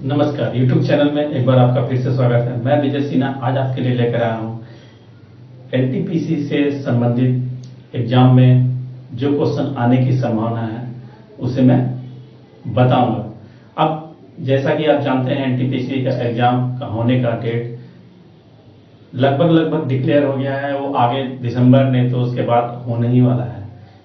नमस्कार, YouTube channel में एक बार आपका फिर से स्वागत है। मैं विजय सिन्हा आज आपके लिए लेकर आया हूँ एनटीपीसी से संबंधित एग्जाम में जो क्वेश्चन आने की संभावना है उसे मैं बताऊंगा। अब जैसा कि आप जानते हैं एनटीपीसी का एग्जाम का होने का डेट लगभग डिक्लेयर हो गया है। वो आगे दिसंबर में तो उसके बाद होने ही वाला है।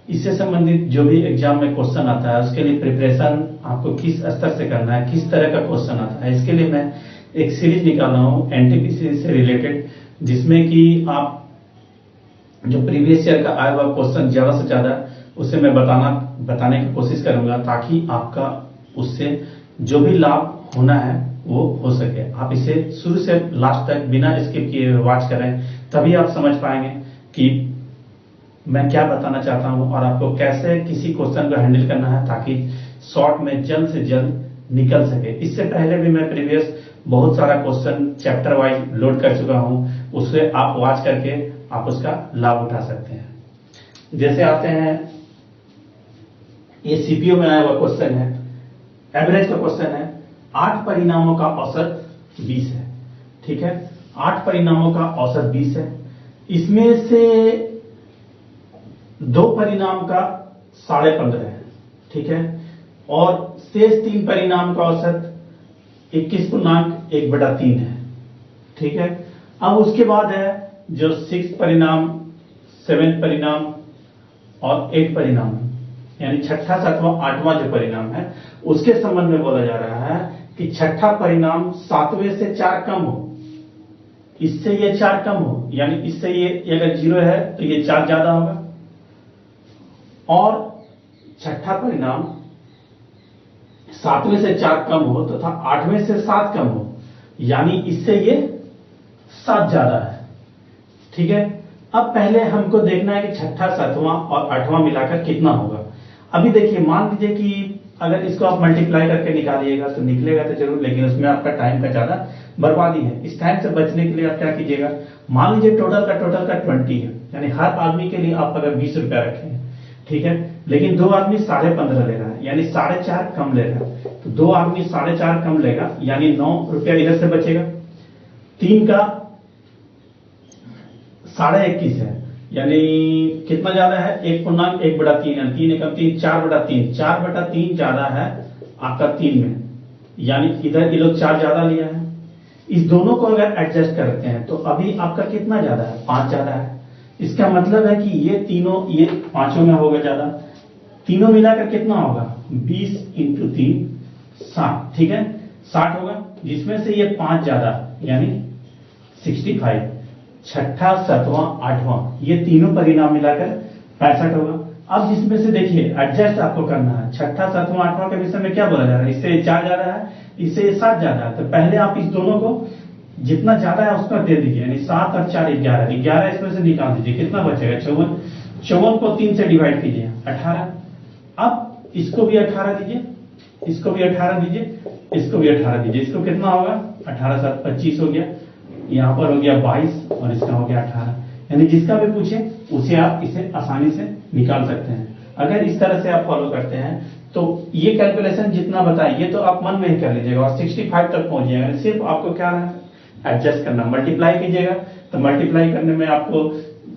इससे संबंधित जो भी एग्जाम में क्वेश्चन आता है उसके लिए प्रिपरेशन आपको किस स्तर से करना है, किस तरह का क्वेश्चन आता है, इसके लिए मैं एक सीरीज निकाला हूं एनटीपीसी से रिलेटेड, जिसमें कि आप जो प्रीवियस ईयर का आया हुआ क्वेश्चन ज्यादा से ज्यादा उसे मैं बताने की कोशिश करूंगा, ताकि आपका उससे जो भी लाभ होना है वो हो सके। आप इसे शुरू से लास्ट तक बिना स्किप किए वॉच करें, तभी आप समझ पाएंगे कि मैं क्या बताना चाहता हूं और आपको कैसे किसी क्वेश्चन को हैंडल करना है, ताकि शॉर्ट में जल्द से जल्द निकल सके। इससे पहले भी मैं प्रीवियस बहुत सारा क्वेश्चन चैप्टर वाइज लोड कर चुका हूं, उससे आप वॉच करके आप उसका लाभ उठा सकते हैं। जैसे आते हैं, ये सीपीओ में आया हुआ क्वेश्चन है, एवरेज का क्वेश्चन है। 8 परिणामों का औसत 20 है, ठीक है। 8 परिणामों का औसत 20 है। इसमें से 2 परिणाम का 15.5 है, ठीक है, और शेष 3 परिणाम का औसत 21.1/3 है, ठीक है। अब उसके बाद है जो 6 परिणाम, 7 परिणाम और 8 परिणाम, यानी छठा, सातवां, आठवां जो परिणाम है उसके संबंध में बोला जा रहा है कि छठा परिणाम 7वें से 4 कम हो, इससे ये 4 कम हो, यानी इससे ये अगर 0 है तो ये 4 ज्यादा होगा, और छठा परिणाम 7वें से 4 कम हो तथा 8वें से 7 कम हो, यानी इससे ये 7 ज्यादा है, ठीक है। अब पहले हमको देखना है कि छठा, सातवां और आठवां मिलाकर कितना होगा। अभी देखिए, मान लीजिए कि अगर इसको आप मल्टीप्लाई करके निकालिएगा तो निकलेगा तो जरूर, लेकिन उसमें आपका टाइम का ज्यादा बर्बादी है। इस टाइम से बचने के लिए आप क्या कीजिएगा, मान लीजिए टोटल का 20 है, यानी हर आदमी के लिए आप अगर 20 रुपया रखें, ठीक है, लेकिन 2 आदमी 15.5 ले रहा है, यानी 4.5 कम ले रहा है, तो 2 आदमी 4.5 कम लेगा, यानी 9 रुपया इधर से बचेगा। 3 का 21.5 है, यानी कितना ज्यादा है, 1.1/3, यानी 3 एकम 3, 4/3, 4/3 ज्यादा है आपका 3 में, यानी इधर ये लोग 4 ज्यादा लिया है। इस दोनों को अगर एडजस्ट करते हैं तो अभी आपका कितना ज्यादा है, 5 ज्यादा है। इसका मतलब है कि ये तीनों, ये पांचों में होगा ज्यादा, तीनों मिलाकर कितना होगा, 20 × 3 60, ठीक है, 60 होगा, जिसमें से ये 5 ज्यादा, यानी 65। छठा, सातवां, आठवां, ये तीनों परिणाम मिलाकर 65 होगा। अब जिसमें से देखिए एडजस्ट आपको करना है, छठा, सातवां, आठवां के विषय में क्या बोला जा रहा है, इससे 4 ज्यादा है, इससे 7 ज्यादा है, तो पहले आप इस दोनों को जितना ज्यादा है उसका दे दीजिए, यानी 7 और 4 11, 11 इसमें से निकाल दीजिए, कितना बचेगा, 54। 54 को 3 से डिवाइड कीजिए, 18। अब इसको भी 18 दीजिए, इसको भी 18 दीजिए, इसको भी 18 दीजिए, इसको कितना होगा, 18 7 25 हो गया, यहां पर हो गया 22 और इसका हो गया 18, यानी जिसका भी पूछे उसे आप इसे आसानी से निकाल सकते हैं। अगर इस तरह से आप फॉलो करते हैं तो ये कैलकुलेशन जितना बताए ये तो आप मन में ही कर लीजिएगा और 65 तक पहुंच जाएगा। सिर्फ आपको क्या है, एडजस्ट करना, मल्टीप्लाई कीजिएगा, तो मल्टीप्लाई करने में आपको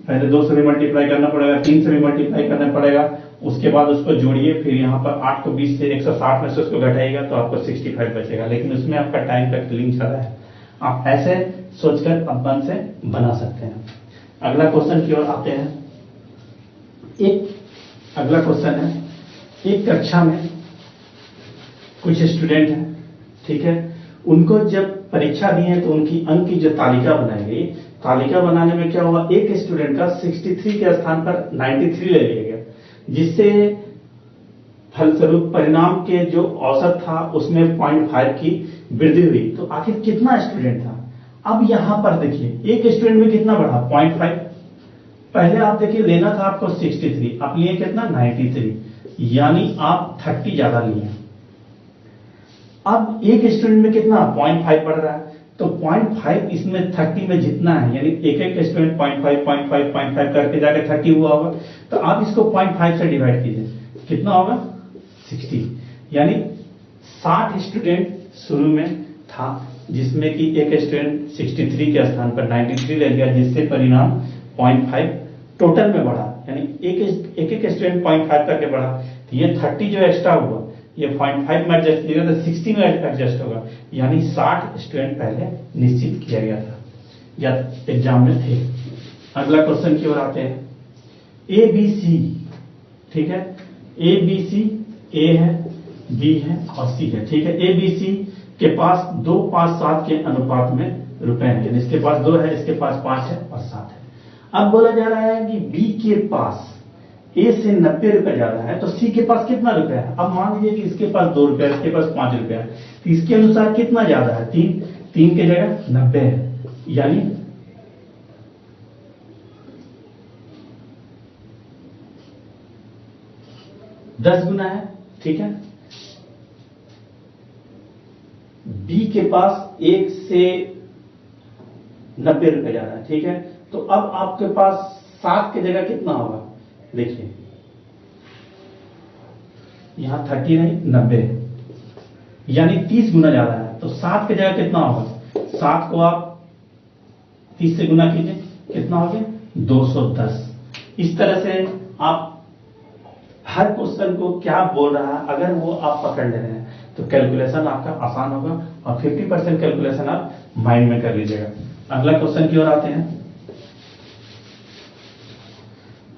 पहले 2 से भी मल्टीप्लाई करना पड़ेगा, 3 से भी मल्टीप्लाई करना पड़ेगा, उसके बाद उसको जोड़िए, फिर यहाँ पर 8 को 20 से 160 में से उसको घटाइएगा तो आपको 65 बचेगा, लेकिन उसमें आपका टाइम का किलिंग ज्यादा है। आप ऐसे सोचकर अपन से बना सकते हैं। अगला क्वेश्चन की ओर आते हैं। एक अगला क्वेश्चन है, एक कक्षा में कुछ स्टूडेंट हैं, ठीक है, उनको जब परीक्षा दी है तो उनकी अंक की जो तालिका बनाई गई, तालिका बनाने में क्या हुआ, एक स्टूडेंट का 63 के स्थान पर 93 ले लिया गया, जिससे फलस्वरूप परिणाम के जो औसत था उसमें 0.5 की वृद्धि हुई। तो आखिर कितना स्टूडेंट था। अब यहां पर देखिए एक स्टूडेंट में कितना बढ़ा, 0.5। पहले आप देखिए लेना था आपको 63, आप लिए कितना, 93, यानी आप 30 ज्यादा लिए। अब एक स्टूडेंट में कितना, 0.5 बढ़ रहा है, तो 0.5 इसमें 30 में जितना है, यानी एक स्टूडेंट 0.5 करके जाकर 30 हुआ होगा, तो आप इसको 0.5 से डिवाइड कीजिए, कितना होगा, 60, यानी 60 स्टूडेंट शुरू में था, जिसमें कि एक स्टूडेंट 63 के स्थान पर 93 ले गया, जिससे परिणाम 0.5 टोटल में बढ़ा, यानी एक स्टूडेंट 0.5 करके बढ़ा। तो ये 30 जो एक्स्ट्रा हुआ ये 0.5 में एडजस्ट किया तो 60 में एडजस्ट होगा, यानी 60 स्टूडेंट पहले निश्चित किया गया था या एग्जाम में थे। अगला क्वेश्चन की ओर आते हैं। ए बी सी, ठीक है, ए बी सी, ए है, बी है और सी है, ठीक है। ए बी सी के पास 2, 5, 7 के अनुपात में रुपए हैं, इसके पास 2 है, इसके पास 5 है और 7 है। अब बोला जा रहा है कि बी के पास ए से 90 रुपए ज्यादा है, तो सी के पास कितना रुपया है। अब मान लीजिए कि इसके पास 2 रुपया, इसके पास 5 रुपया है, तो इसके अनुसार कितना ज्यादा है, 3 की जगह 90 है, यानी 10 गुना है, ठीक है। बी के पास 1 से 90 रुपए ज्यादा है, ठीक है। तो अब आपके पास 7 की जगह कितना होगा, देखिए यहां 30 नहीं 90 है, यानी 30 गुना ज्यादा है। तो 7 की जगह कितना होगा, 7 को आप 30 से गुना कीजिए, कितना हो गया 210। इस तरह से आप हर क्वेश्चन को क्या बोल रहा है अगर वो आप पकड़ ले रहे हैं तो कैलकुलेशन आपका आसान होगा और 50% कैलकुलेशन आप माइंड में कर लीजिएगा। अगला क्वेश्चन की ओर आते हैं।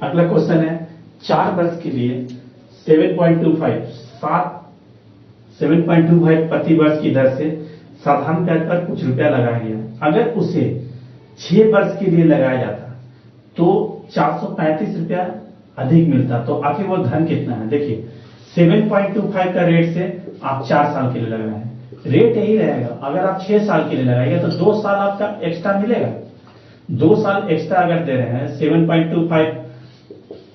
अगला क्वेश्चन है 4 वर्ष के लिए 7.25 प्रति वर्ष की दर से साधारण ब्याज पर कुछ रुपया लगाया गया। अगर उसे 6 वर्ष के लिए लगाया जाता तो 435 रुपया अधिक मिलता, तो आखिर वो धन कितना है। देखिए 7.25 का रेट से आप 4 साल के लिए लगा रहे हैं, रेट यही रहेगा। अगर आप 6 साल के लिए लगाइए तो 2 साल आपका एक्स्ट्रा मिलेगा। 2 साल एक्स्ट्रा अगर दे रहे हैं 7.25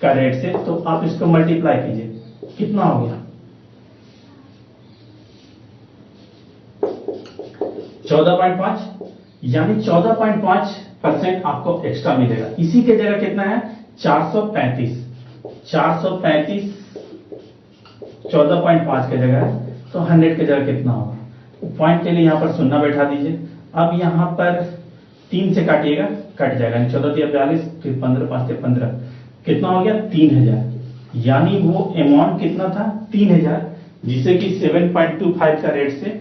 का रेट से, तो आप इसको मल्टीप्लाई कीजिए, कितना हो गया 14.5, यानी 14.5% आपको एक्स्ट्रा मिलेगा। इसी के जगह कितना है 435 14.5 के जगह है, तो 100 के जगह कितना होगा। पॉइंट के लिए यहां पर शून्य बैठा दीजिए। अब यहां पर 3 से काटिएगा, कट जाएगा, 14 × 42, फिर 15 × 5 = 15, कितना हो गया 3000, यानी वो अमाउंट कितना था 3000, जिसे कि 7.25 का रेट से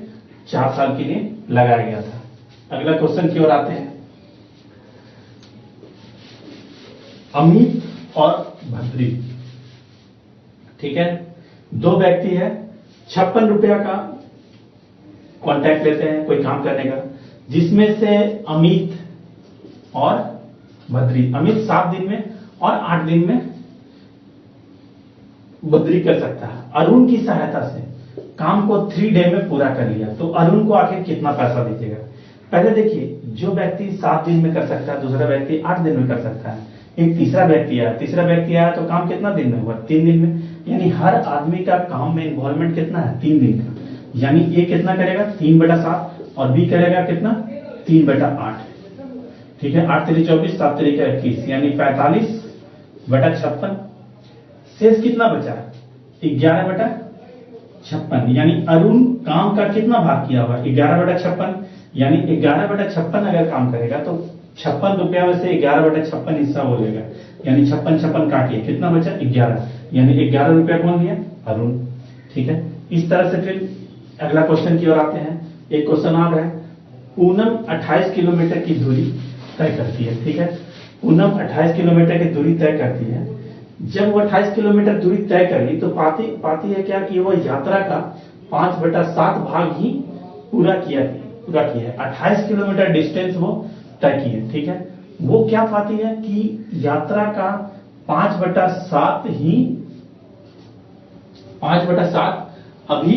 4 साल के लिए लगाया गया था। अगला क्वेश्चन की ओर आते हैं। अमित और भद्री, ठीक है, 2 व्यक्ति है, 56 रुपया का कॉन्ट्रैक्ट लेते हैं कोई काम करने का, जिसमें से अमित और भद्री, अमित 7 दिन में और 8 दिन में भद्री कर सकता है। अरुण की सहायता से काम को 3 डे में पूरा कर लिया, तो अरुण को आखिर कितना पैसा दीजिएगा। पहले देखिए, जो व्यक्ति 7 दिन में कर सकता है, दूसरा व्यक्ति 8 दिन में कर सकता है, एक तीसरा व्यक्ति आया तो काम कितना दिन में हुआ 3 दिन में, यानी हर आदमी का काम में इन्वॉल्वमेंट कितना है 3 दिन का, यानी ए कितना करेगा 3/7 और बी करेगा कितना 3/8, ठीक है। 8 × 24, 7 × 21, यानी 45/56। शेष कितना बचा 11/56, यानी अरुण काम का कितना भाग किया होगा 11/56, यानी 11/56 अगर काम करेगा तो 56 रुपया में से 11/56 हिस्सा हो जाएगा, यानी 56 काटिए, कितना बचा 11, यानी 11 रुपया कौन लिया अरुण, ठीक है। इस तरह से फिर अगला क्वेश्चन की ओर आते हैं। एक क्वेश्चन और है, पूनम 28 किलोमीटर की दूरी तय करती है, ठीक है। पूनम 28 किलोमीटर की दूरी तय करती है। जब वो 28 किलोमीटर दूरी तय करी तो पाती है क्या कि वो यात्रा का 5/7 भाग ही पूरा किया है। 28 किलोमीटर डिस्टेंस वो तय की है, ठीक है। वो क्या पाती है कि यात्रा का 5/7 अभी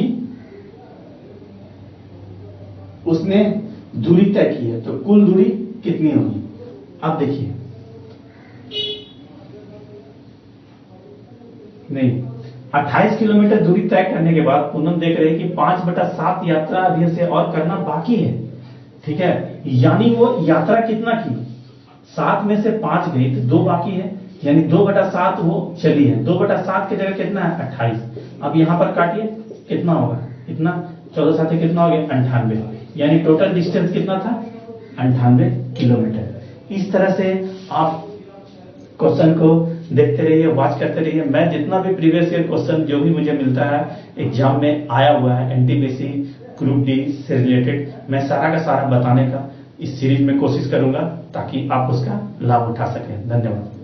उसने दूरी तय की है, तो कुल दूरी कितनी होगी। अब देखिए, नहीं 28 किलोमीटर दूरी तय करने के बाद पूनम देख रहे हैं कि 5/7 यात्रा अभी से और करना बाकी है, ठीक है। यानी वो यात्रा कितना की 7 में से 5 गई तो 2 बाकी है, यानी 2/7 वो चली है। 2/7 की जगह कितना है 28। अब यहां पर काटिए, कितना होगा इतना 14 साथ कितना हो गया 98, यानी टोटल डिस्टेंस कितना था 98 किलोमीटर। इस तरह से आप क्वेश्चन को देखते रहिए, वॉच करते रहिए। मैं जितना भी प्रीवियस ईयर क्वेश्चन जो भी मुझे मिलता है एग्जाम में आया हुआ है एनटीपीसी ग्रुप डी से रिलेटेड, मैं सारा का सारा बताने का इस सीरीज में कोशिश करूंगा ताकि आप उसका लाभ उठा सकें। धन्यवाद।